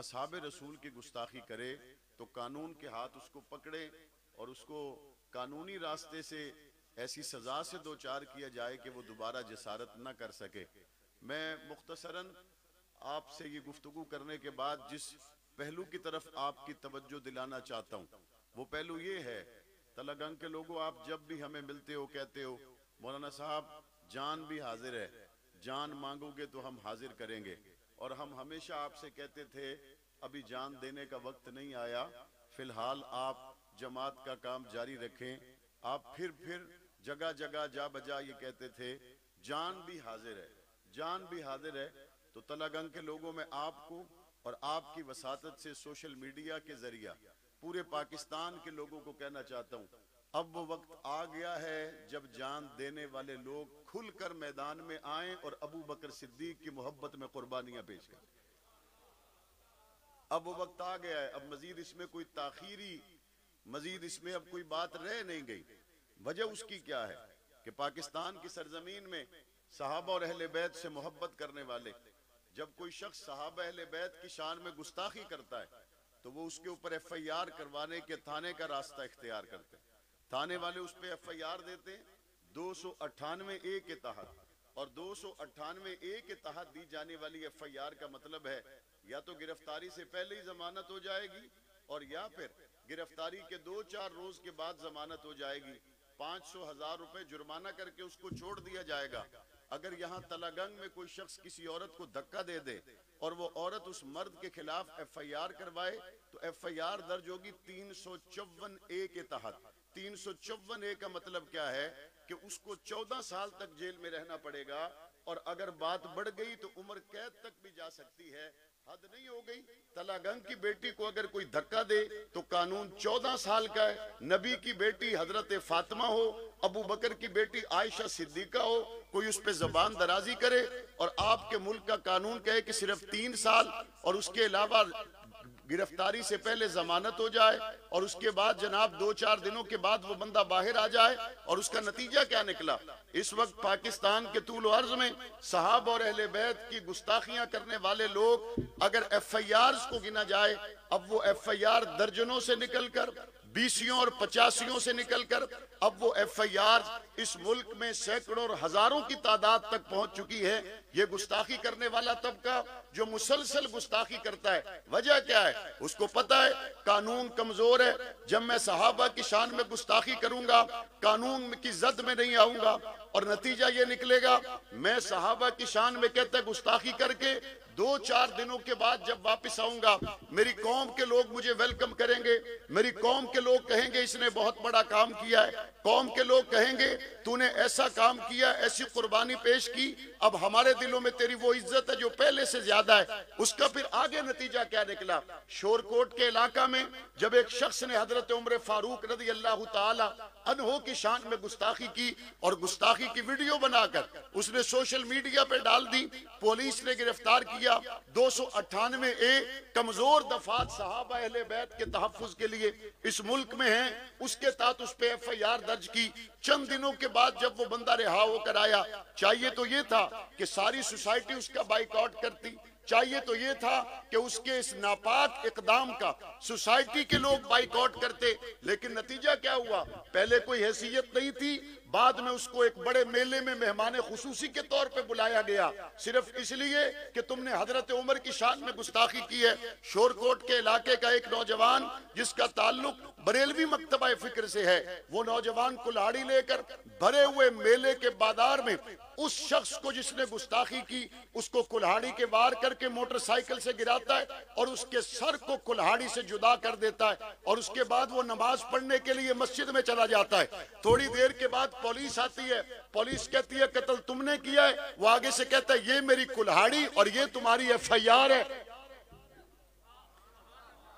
اصحاب رسول کی گستاخی کرے تو قانون کے ہاتھ اس کو پکڑے اور اس کو قانونی راستے سے ایسی سزا سے دوچار کیا جائے کہ وہ دوبارہ جسارت نہ کر سکے۔ میں مختصراً آپ سے یہ گفتگو کرنے کے بعد جس پہلو کی طرف آپ کی توجہ دلانا چاہتا ہوں وہ پہلو یہ ہے، تلگنگ کے لوگوں آپ جب بھی ہمیں ملتے ہو کہتے ہو مولانا صاحب جان بھی حاضر ہے، جان مانگو گے تو ہم حاضر کریں گے، اور ہم ہمیشہ آپ سے کہتے تھے ابھی جان دینے کا وقت نہیں آیا، فی الحال آپ جماعت کا کام جاری رکھیں۔ آپ پھر جگہ جگہ جا بجا یہ کہتے تھے جان بھی حاضر ہے، جان بھی حاضر ہے۔ تو تلگنگ کے لوگوں میں آپ کو اور آپ کی وساطت سے سوشل میڈیا کے ذریعہ پورے پاکستان کے لوگوں کو کہنا چاہتا ہوں، اب وہ وقت آ گیا ہے جب جان دینے والے لوگ کھل کر میدان میں آئیں اور ابو بکر صدیق کی محبت میں قربانیاں پیش کریں۔ اب وہ وقت آ گیا ہے، اب مزید اس میں کوئی تاخیری، مزید اس میں اب کوئی بات رہ نہیں گئی۔ وجہ اس کی کیا ہے کہ پاکستان کی سرزمین میں صحابہ اور اہل بیت سے محبت کرنے والے، جب کوئی شخص صحابہ اہل بیت کی شان میں گستاخی کرتا ہے تو وہ اس کے اوپر ایف آئی آر کروانے کے تھانے کا راستہ اختیار کرتے ہیں۔ تھانے والے اس پہ ایف آئی آر دیتے ہیں 298A کے تحت، اور 298A کے تحت دی جانے والی ایف آئی آر کا مطلب ہے یا تو گرفتاری سے پہلے ہی ضمانت ہو جائے گی اور یا پھر گرفتاری کے 2-4 روز کے بعد ضمانت ہو جائے گی، 500,000 روپے جرمانہ کر کے اس کو چھوڑ دیا جائے گا۔ اگر یہاں تلگنگ میں کوئی شخص کسی عورت کو دھکا دے دے اور وہ عورت اس مرد کے خلاف ایف آئی آر کروائے تو ایف آئی آر درج ہوگی 354A کے تحت۔ 354A کا مطلب کیا ہے کہ اس کو 14 سال تک جیل میں رہنا پڑے گا، اور اگر بات بڑھ گئی تو عمر قید تک بھی جا سکتی ہے۔ حد نہیں ہو گئی؟ تلگنگ کی بیٹی کو اگر کوئی دھکا دے تو قانون 14 سال کا ہے۔ نبی کی بیٹی حضرت فاطمہ ہو، ابو بکر کی بیٹی عائشہ صدیقہ ہو، کوئی اس پہ زبان درازی کرے اور آپ کے ملک کا قانون کہے کہ صرف 3 سال اور اس کے علاوہ گرفتاری سے پہلے ضمانت ہو جائے اور اس کے بعد جناب 2-4 دنوں کے بعد وہ بندہ باہر آ جائے، اور اس کا نتیجہ کیا نکلا؟ اس وقت پاکستان کے طول و عرض میں صحابہ اور اہل بیت کی گستاخیاں کرنے والے لوگ اگر ایف آئی آرز کو گنا جائے، اب وہ ایف آئی آر درجنوں سے نکل کر 20 اور 85 سے نکل کر اب وہ ایف آئی آر اس ملک میں سینکڑوں اور ہزاروں کی تعداد تک پہنچ چکی ہے۔ یہ گستاخی کرنے والا طبقہ جو مسلسل گستاخی کرتا ہے، وجہ کیا ہے؟ اس کو پتا ہے قانون کمزور ہے، جب میں صحابہ کی شان میں گستاخی کروں گا قانون کی زد میں نہیں آؤں گا، اور نتیجہ یہ نکلے گا میں صحابہ کی شان میں کہتا ہے گستاخی کر کے 2-4 دنوں کے بعد جب واپس آؤں گا میری قوم کے لوگ مجھے ویلکم کریں گے، میری قوم کے لوگ کہیں گے اس نے بہت بڑا کام کیا ہے، قوم کے لوگ کہیں گے تو نے ایسا کام کیا، ایسی قربانی پیش کی، اب ہمارے دلوں میں تیری وہ عزت ہے جو پہلے سے زیادہ ہے۔ اس کا پھر آگے نتیجہ کیا نکلا؟ شورکوٹ کے علاقہ میں جب ایک شخص نے حضرت عمر فاروق رضی اللہ تعالی عنہ کی شان میں گستاخی کی اور گستاخی کی ویڈیو بنا کر اس نے سوشل میڈیا پہ ڈال دی، پولیس نے گرفتار کیا۔ 298A کمزور دفعات صحابہ اہل بیت کے تحفظ کے لیے اس ملک میں ہیں، اس کے تحت اس پہ ایف آئی آر درج کی۔ چند دنوں کے بعد جب وہ بندہ رہا ہو کر آیا، چاہیے تو یہ تھا کہ ساری سوسائٹی اس کا بائیکاٹ کرتی، چاہیے تو یہ تھا کہ اس کے اس ناپاک اقدام کا سوسائٹی کے لوگ بائیکاٹ کرتے، لیکن نتیجہ کیا ہوا؟ پہلے کوئی حیثیت نہیں تھی، بعد میں اس کو ایک بڑے میلے میں مہمان خصوصی کے طور پہ بلایا گیا، صرف اس لیے کہ تم نے حضرت عمر کی شان میں گستاخی کی ہے۔ شورکوٹ کے علاقے کا ایک نوجوان جس کا تعلق بریلوی مکتبہ فکر سے ہے، وہ نوجوان کلہاڑی لے کر بھرے ہوئے میلے کے بازار میں اس شخص کو جس نے گستاخی کی اس کو کلہاڑی کے وار کر کے موٹر سائیکل سے گراتا ہے اور اس کے سر کو کلہاڑی سے جدا کر دیتا ہے، اور اس کے بعد وہ نماز پڑھنے کے لیے مسجد میں چلا جاتا ہے۔ تھوڑی دیر کے بعد پولیس آتی ہے، پولیس کہتی ہے قتل تم نے کیا ہے، وہ آگے سے کہتا ہے یہ میری کلہاڑی اور یہ تمہاری ایف آئی آر ہے،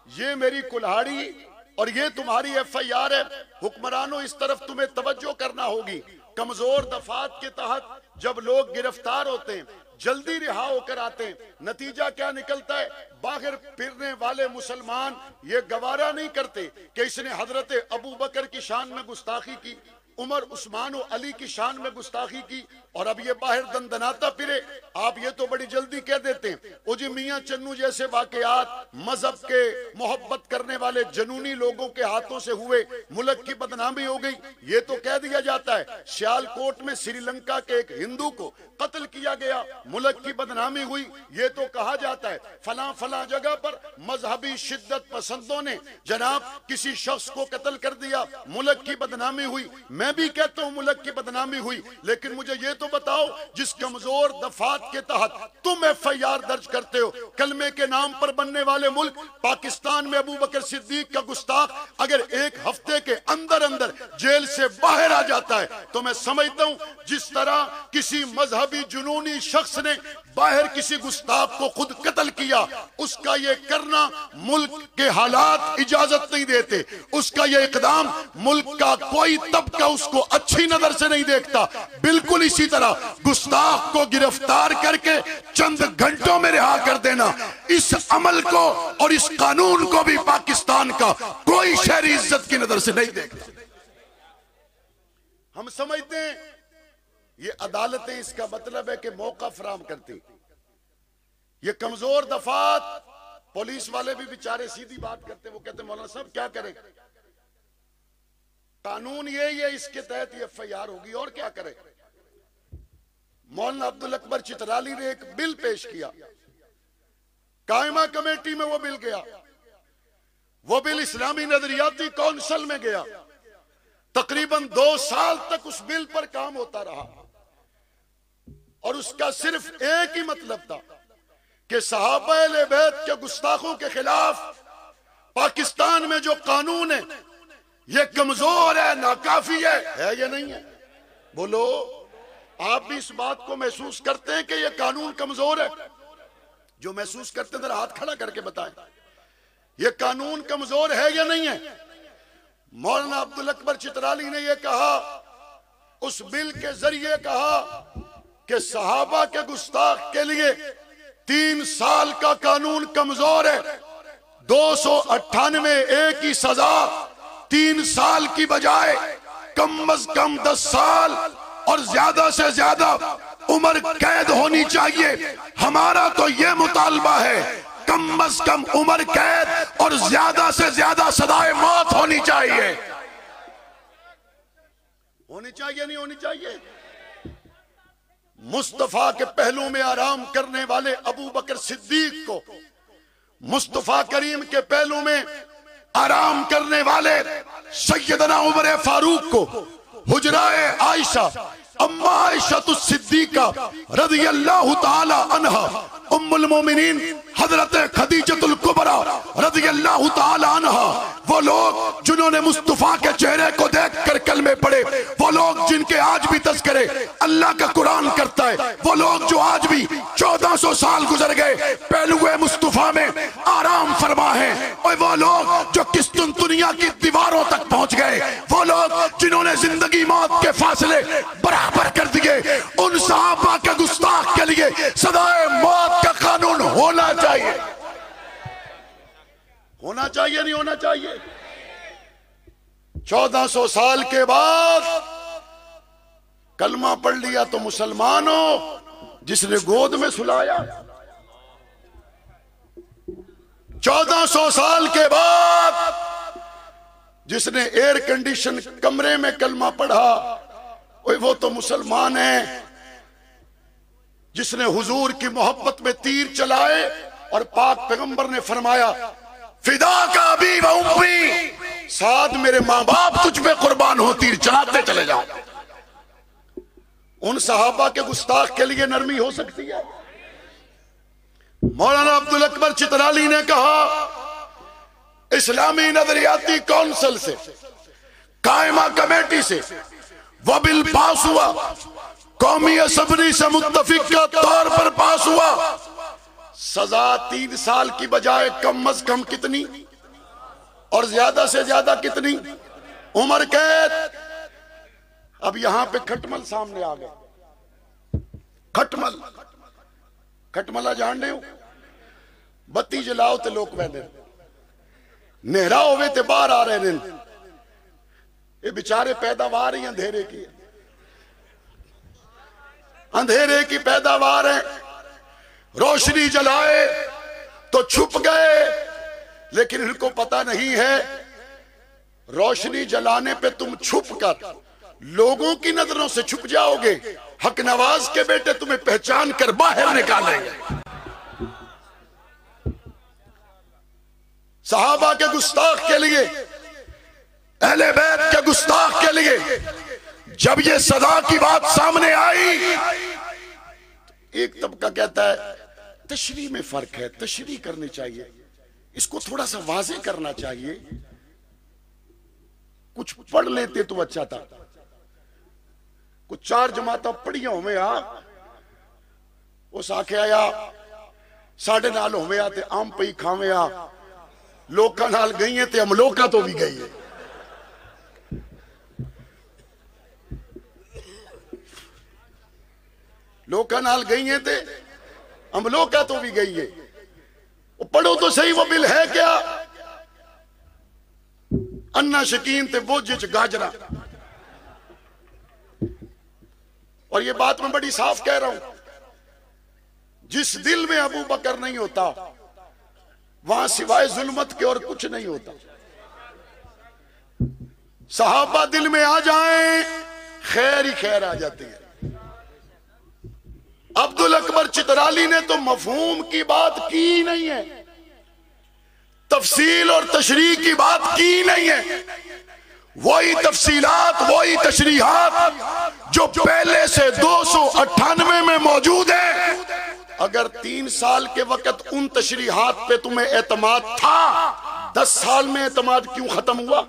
یہ میری کلہاڑی اور یہ تمہاری ایف آئی آر ہے۔ حکمرانوں اس طرف تمہیں توجہ کرنا ہوگی، کمزور دفعات کے تحت جب لوگ گرفتار ہوتے ہیں جلدی رہا ہو کر آتے ہیں، نتیجہ کیا نکلتا ہے؟ باہر پھرنے والے مسلمان یہ گوارا نہیں کرتے کہ اس نے حضرت ابو بکر کی شان میں گستاخی کی، عمر عثمان و علی کی شان میں گستاخی کی، اور اب یہ باہر دندناتا پھرے۔ آپ یہ تو بڑی جلدی کہہ دیتے ہیں وہ جی میاں چنو جیسے واقعات مذہب کے محبت کرنے والے جنونی لوگوں کے ہاتھوں سے ہوئے، ملک کی بدنامی ہو گئی، یہ تو کہہ دیا جاتا ہے۔ سیال کوٹ میں سری لنکا کے ایک ہندو کو قتل کیا گیا، ملک کی بدنامی ہوئی، یہ تو کہا جاتا ہے۔ فلاں فلاں جگہ پر مذہبی شدت پسندوں نے جناب کسی شخص کو قتل کر دیا، ملک کی بدنامی ہوئی۔ میں بھی کہتا ہوں ملک کی بدنامی ہوئی، لیکن مجھے یہ تو بتاؤ جس کمزور دفعات کے تحت تم ایف آئی آر درج کرتے ہو، کلمے کے نام پر بننے والے ملک پاکستان میں ابو بکر صدیق کا گستاخ اگر ایک ہفتے کے اندر اندر جیل سے باہر آ جاتا ہے تو میں سمجھتا ہوں جس طرح کسی مذہبی جنونی شخص نے باہر کسی گستاخ کو خود قتل کیا، اس کا یہ کرنا ملک کے حالات اجازت نہیں دیتے، اس کا یہ اقدام ملک کا کوئی طبقہ اس کو اچھی نظر سے نہیں دیکھتا۔ بالکل اسی طرح گستاخ کو گرفتار کر کے چند گھنٹوں میں رہا کر دینا، اس عمل کو اور اس قانون کو بھی پاکستان کا کوئی شہری عزت کی نظر سے نہیں دیکھتا۔ ہم سمجھتے ہیں یہ عدالتیں اس کا مطلب ہے کہ موقع فراہم کرتی، یہ کمزور دفعات پولیس والے بھی بیچارے سیدھی بات کرتے، وہ کہتے ہیں مولانا صاحب کیا کریں، قانون یہی ہے، اس کے تحت یہ ایف آئی آر ہوگی اور کیا کریں۔ مولانا عبدالاکبر چترالی نے ایک بل پیش کیا، قائمہ کمیٹی میں وہ بل گیا، وہ بل اسلامی نظریاتی کونسل میں گیا، تقریباً 2 سال تک اس بل پر کام ہوتا رہا، اور اس کا صرف ایک ہی مطلب تھا کہ صحابہ اہل بیت کے گستاخوں کے خلاف پاکستان میں جو قانون ہے یہ کمزور ہے، ناکافی ہے یا نہیں ہے؟ بولو، آپ بھی اس بات کو محسوس کرتے ہیں کہ یہ قانون کمزور ہے؟ جو محسوس کرتے ہیں ذرا ہاتھ کھڑا کر کے بتائیں، یہ قانون کمزور ہے یا نہیں ہے؟ مولانا عبدالاکبر چترالی نے یہ کہا، اس بل کے ذریعے کہا کہ صحابہ کے گستاخ کے لیے 3 سال کا قانون کمزور ہے، 298 ایک ہی سزا 3 سال کی بجائے کم از کم 10 سال اور زیادہ سے زیادہ عمر قید ہونی چاہیے۔ ہمارا تو یہ مطالبہ ہے کم از کم عمر قید اور زیادہ سے زیادہ سزائے موت ہونی چاہیے۔ ہونی چاہیے نہیں ہونی چاہیے؟ مصطفیٰ کے پہلو میں آرام کرنے والے ابو بکر صدیق کو، مصطفیٰ کریم کے پہلو میں آرام کرنے والے سیدنا عمر فاروق کو، حجرائے عائشہ اما عائشہ الصدیقہ رضی اللہ تعالی عنہا، ام المومنین حضرت خدیجہ الکبریٰ رضی اللہ تعالی عنہا، وہ لوگ جنہوں نے مصطفیٰ کے چہرے کو دیکھ کر کلمے پڑھے، وہ لوگ جن کے آج بھی تذکرے اللہ کا قرآن کرتا ہے، وہ لوگ جو آج بھی 1400 سال گزر گئے پہلوئے مصطفیٰ میں آرام فرما ہیں، اور وہ لوگ جو قسطنطنیہ کی دیواروں تک پہنچ گئے، وہ لوگ جنہوں نے زندگی موت کے فاصلے برابر کر دیے، ان صحابہ کے گستاخ کے لیے سزائے موت کا قانون ہونا چاہیے۔ ہونا چاہیے نہیں ہونا چاہیے؟ 1400 سال کے بعد کلمہ پڑھ لیا تو مسلمان ہو، جس نے گود میں سلایا 1400 سال کے بعد جس نے ایئر کنڈیشن کمرے میں کلمہ پڑھا وہ تو مسلمان ہے، جس نے حضور کی محبت میں تیر چلائے اور پاک پیغمبر نے فرمایا فدا کا ابی و امی، ساتھ میرے ماں باپ تجھ پہ قربان ہو، تیر چلاتے چلے جاؤ۔ ان صحابہ کے گستاخ کے لیے نرمی ہو سکتی ہے؟ مولانا عبدالاکبر چترالی نے کہا اسلامی نظریاتی کونسل سے، قائمہ کمیٹی سے وہ بل پاس ہوا، قومی اسمبلی سے متفقہ طور پر پاس ہوا، سزا 3 سال کی بجائے کم از کم کتنی اور زیادہ سے زیادہ کتنی؟ عمر قید۔ اب یہاں پہ کھٹمل سامنے آ گئے، کھٹملہ جان رہے ہو؟ بتی جلاؤ تے لوگ ویندے، نہرا ہوئے تے باہر آ رہے ہیں، یہ بیچارے پیداوار ہی اندھیرے کی ہے، اندھیرے کی پیداوار ہے. روشنی جلائے تو چھپ گئے، لیکن ان کو پتہ نہیں ہے روشنی جلانے پہ تم چھپ کر لوگوں کی نظروں سے چھپ جاؤ گے، حق نواز کے بیٹے تمہیں پہچان کر باہر نکالیں گے. صحابہ کے گستاخ کے لیے، اہل بیت کے گستاخ کے لیے جب یہ صدا کی بات سامنے آئی، ایک طبقہ کہتا ہے تشریح میں فرق ہے، تشریح کرنی چاہیے، اس کو تھوڑا سا واضح کرنا چاہیے، کچھ پڑھ لیتے تو اچھا تھا. کچھ 4 جماعتیں پڑھیاں ہوئے اس آکھے آیا ساڑھے نال ہوئے تے آم پئی کھاوے لوکاں نال گئی ہیں تے ہم لوکاں تو بھی گئی ہیں. لوکاں نال گئی ہیں تے ہم لوکاں تو بھی گئی ہیں. پڑھو تو صحیح وہ بل ہے کیا؟ انا شکین تے بوجھ گاجرا. اور یہ بات میں بڑی صاف کہہ رہا ہوں، جس دل میں ابو بکر نہیں ہوتا وہاں سوائے ظلمت کے اور کچھ نہیں ہوتا. صحابہ دل میں آ جائیں خیر ہی خیر آ جاتی ہے. عبدالاکبر چترالی نے تو مفہوم کی بات کی نہیں ہے، تفصیل اور تشریح کی بات کی نہیں ہے. وہی تفصیلات، وہی تشریحات جو پہلے سے 298 میں موجود ہیں. اگر 3 سال کے وقت ان تشریحات پہ تمہیں اعتماد تھا، 10 سال میں اعتماد کیوں ختم ہوا؟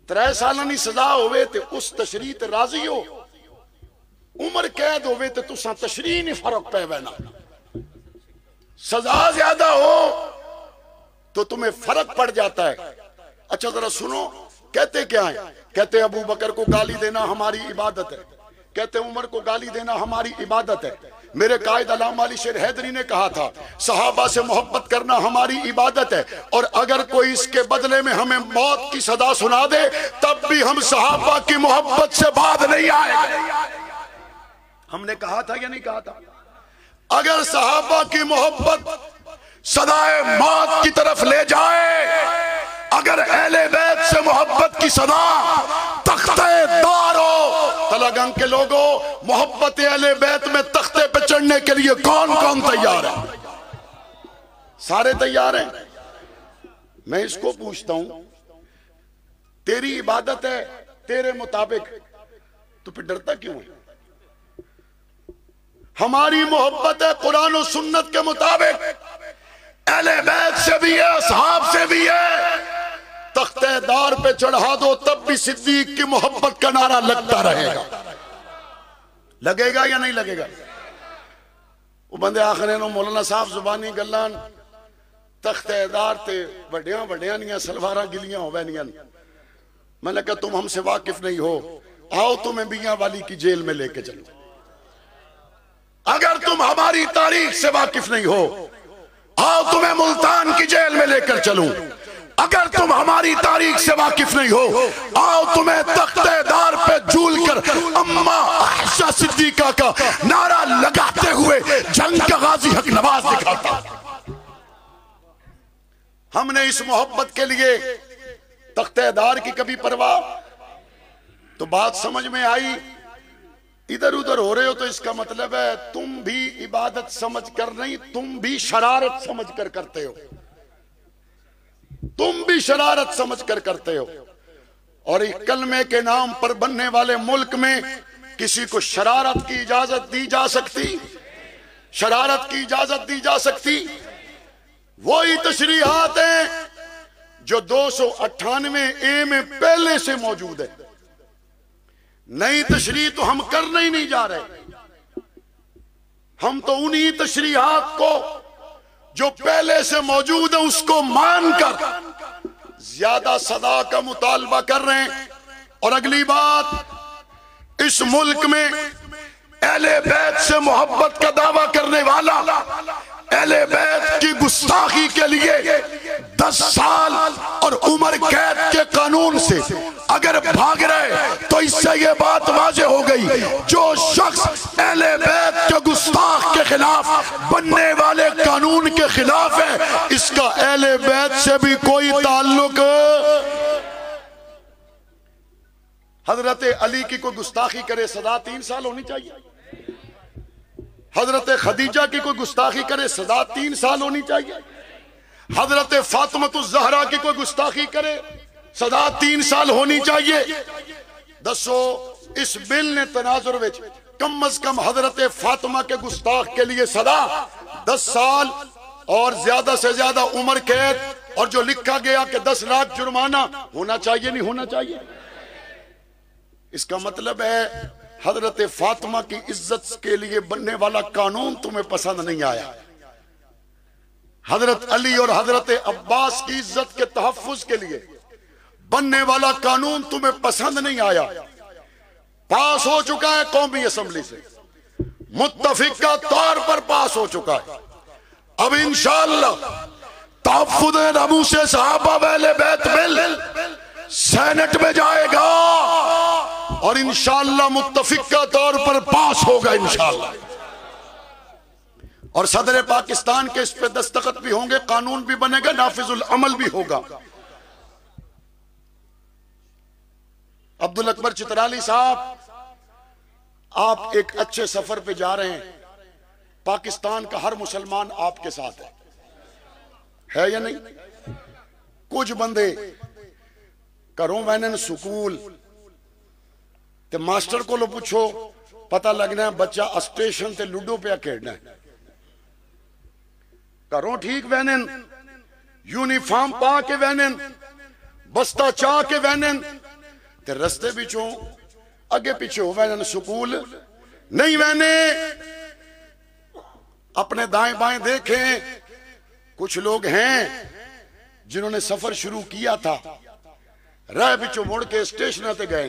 3 سالانی سزا ہوئے تے اس تشریح تے راضی ہو، عمر قید ہوئے تے تساں تشریح نہیں فرق پہ وینا. سزا زیادہ ہو تو تمہیں فرق پڑ جاتا ہے. اچھا ذرا سنو، کہتے کیا ہیں؟ کہتے ابو بکر کو گالی دینا ہماری عبادت ہے، کہتے عمر کو گالی دینا ہماری عبادت ہے. میرے قائد علامہ علی شیر حیدری نے کہا تھا صحابہ سے محبت کرنا ہماری عبادت ہے، اور اگر کوئی اس کے بدلے میں ہمیں موت کی صدا سنا دے تب بھی ہم صحابہ کی محبت سے بعد نہیں آئے گے. ہم نے کہا تھا یا نہیں کہا تھا؟ اگر صحابہ کی محبت صدائے موت کی طرف لے جائے، اگر اہل بیت سے محبت کی صدا تختہ دار ہو، تلگنگ کے لوگوں محبت اہل بیت میں تختے پہ چڑھنے کے لیے کون کون تیار ہے؟ سارے تیار ہیں. میں اس کو پوچھتا ہوں تیری عبادت ہے تیرے مطابق، تو پھر ڈرتا کیوں ہے؟ ہماری محبت ہے قرآن و سنت کے مطابق، اہل بیت سے بھی ہے، اصحاب سے بھی ہے. تختہ دار پہ چڑھا دو تب بھی صدیق کی محبت کا نعرہ لگتا رہے گا. لگے گا یا نہیں لگے گا؟ وہ بندے آخرین و مولانا صاحب زبانی گلان تختہ دار تے وڈیاں وڈیاں نیاں سلوارہ گلیاں ہوئے نیاں. میں نے کہا تم ہم سے واقف نہیں ہو، آؤ تمہیں بیاں والی کی جیل میں لے کے چلو. اگر تم ہماری تاریخ سے واقف نہیں ہو، آؤ تمہیں ملتان کی جیل میں لے کر چلوں. اگر تم ہماری تاریخ سے واقف نہیں ہو، آؤ تمہیں تختہ دار پہ جھول کر اماں عائشہ صدیقہ کا نعرہ لگاتے ہوئے جنگ کا غازی حق نواز دکھاتا. ہم نے اس محبت کے لیے تختہ دار کی کبھی پرواہ؟ تو بات سمجھ میں آئی. ادھر ادھر ہو رہے ہو تو اس کا مطلب ہے تم بھی عبادت سمجھ کر نہیں، تم بھی شرارت سمجھ کر کرتے ہو. تم بھی شرارت سمجھ کر کرتے ہو. اور ایک کلمے کے نام پر بننے والے ملک میں کسی کو شرارت کی اجازت دی جا سکتی؟ شرارت کی اجازت دی جا سکتی؟ وہی تشریحات ہیں جو 298 میں پہلے سے موجود ہے. نئی تشریح تو ہم کرنے ہی نہیں جا رہے. ہم تو انہی تشریحات کو جو پہلے سے موجود ہے اس کو مان کر زیادہ صدا کا مطالبہ کر رہے ہیں. اور اگلی بات، اس ملک میں اہل بیت سے محبت کا دعویٰ کرنے والا اہل بیت کی گستاخی کے لیے 10 سال اور عمر قید کے قانون بھاگ رہے تو اس سے یہ بات واضح ہو گئی، جو شخص اہل بیت کے گستاخ کے خلاف بننے والے قانون کے خلاف ہے، اس کا اہل بیت سے بھی کوئی تعلق۔ حضرت علی کی کوئی گستاخی کرے سزا 3 سال ہونی چاہیے، حضرت خدیجہ کی کوئی گستاخی کرے سزا 3 سال ہونی چاہیے، حضرت فاطمہ الزہرا کی کوئی گستاخی کرے سزا 3 سال ہونی چاہیے۔ دسو اس بل نے تناظر وچ کم از کم حضرت فاطمہ کے گستاخ کے لیے سزا 10 سال اور زیادہ سے زیادہ عمر قید، اور جو لکھا گیا کہ 10 لاکھ جرمانہ ہونا چاہیے نہیں ہونا چاہیے؟ اس کا مطلب ہے حضرت فاطمہ کی عزت کے لیے بننے والا قانون تمہیں پسند نہیں آیا، حضرت علی اور حضرت عباس کی عزت کے تحفظ کے لیے بننے والا قانون تمہیں پسند نہیں آیا، پاس ہو چکا ہے قومی اسمبلی سے، متفقہ طور پر پاس ہو چکا ہے۔ اب انشاءاللہ تحفظ ناموس صحابہ و اہل بیت بل سینٹ میں جائے گا اور انشاءاللہ متفقہ طور پر پاس ہوگا انشاءاللہ، اور صدر پاکستان کے اس پہ دستخط بھی ہوں گے، قانون بھی بنے گا، نافذ العمل بھی ہوگا۔ عبدالاکبر چترالی صاحب، آپ ایک اچھے سفر پہ جا رہے ہیں، پاکستان کا ہر مسلمان آپ کے ساتھ ہے یا نہیں؟ کچھ بندے کروں وینن سکول تے ماسٹر کو لو پوچھو پتہ لگنا ہے بچہ اسٹیشن تے لوڈو پہ کھیلنا ہے، کروں ٹھیک وینن یونیفارم پا کے وینن بستہ چاہ کے وینن تے رستے بچوں اگے پیچھے ہو وینن سکول نہیں وینے۔ اپنے دائیں بائیں دیکھیں، کچھ لوگ ہیں جنہوں نے سفر شروع کیا تھا، راہ بچوں مڑ کے اسٹیشنہ تے گئے،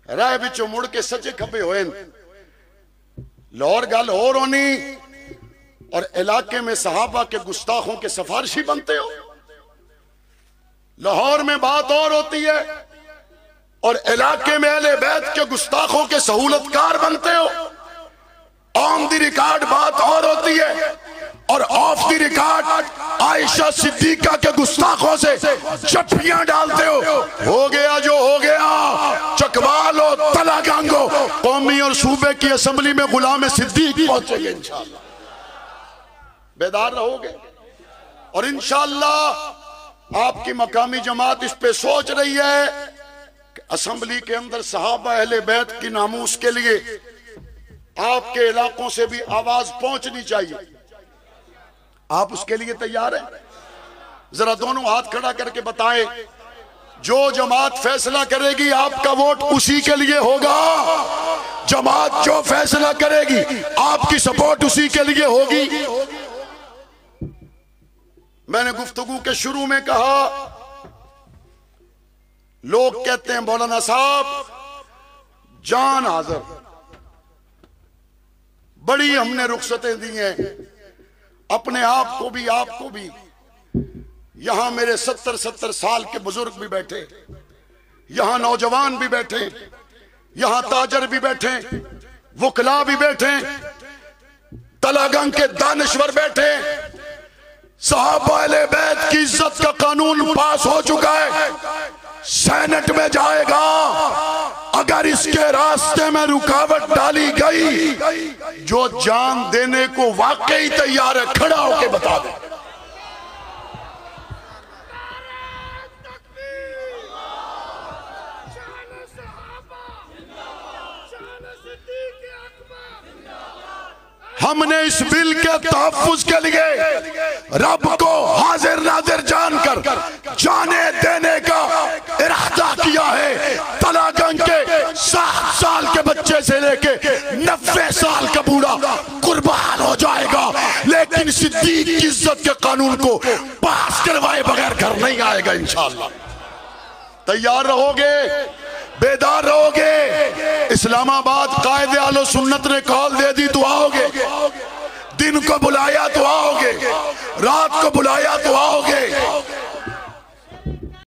راہ بچوں مڑ کے سچے کھپے ہوئے، لاہور گل اور ہونی اور علاقے میں صحابہ کے گستاخوں کے سفارشی بنتے ہو، لاہور میں بات اور ہوتی ہے اور علاقے میں اہل بیت کے گستاخوں کے سہولت کار بنتے ہو، آن دی ریکارڈ بات اور ہوتی ہے اور آف دی ریکارڈ عائشہ صدیقہ کے گستاخوں سے چٹیاں ڈالتے ہو گیا جو ہو گیا، چکوالو تلا گانگو، قومی اور صوبے کی اسمبلی میں غلام صدیق پہنچے گے انشاءاللہ، بیدار رہو گے، اور انشاءاللہ آپ کی مقامی جماعت اس پہ سوچ رہی ہے کہ اسمبلی کے اندر صحابہ اہل بیت کی ناموس کے لیے آپ کے علاقوں سے بھی آواز پہنچنی چاہیے، آپ اس کے لیے تیار ہیں؟ ذرا دونوں ہاتھ کھڑا کر کے بتائیں، جو جماعت فیصلہ کرے گی آپ کا ووٹ اسی کے لیے ہوگا، جماعت جو فیصلہ کرے گی آپ کی سپورٹ اسی کے لیے ہوگی۔ میں نے گفتگو کے شروع میں کہا، لوگ کہتے ہیں مولانا صاحب جان حاضر، بڑی ہم نے رخصتیں دی ہیں، اپنے آپ کو بھی آپ کو بھی، یہاں میرے 70 سال کے بزرگ بھی بیٹھے، یہاں نوجوان بھی بیٹھے، یہاں تاجر بھی بیٹھے، وکلا بھی بیٹھے، تلاگنگ کے دانشور بیٹھے، صحابہ اہل بیت کی عزت کا قانون پاس ہو چکا ہے، سینٹ میں جائے گا، اگر اس کے راستے میں رکاوٹ ڈالی گئی، جو جان دینے کو واقعی تیار ہے کھڑا ہو کے بتا دیں۔ ہم نے اس بل کے تحفظ کے لیے رب کو حاضر ناظر جان کر جانے دینے کا ارادہ کیا ہے۔ تلاگنگ کے 60 سال کے بچے سے لے کے 90 سال کا بوڑھا قربان ہو جائے گا، لیکن صدیق کی عزت کے قانون کو پاس کروائے بغیر گھر نہیں آئے گا انشاءاللہ۔ تیار رہو گے؟ بیدار رہو گے؟ اسلام آباد قائد اہل سنت نے کال دے دی تو آؤ گے، دن کو بلایا تو آؤ گے، رات کو بلایا تو آؤ گے،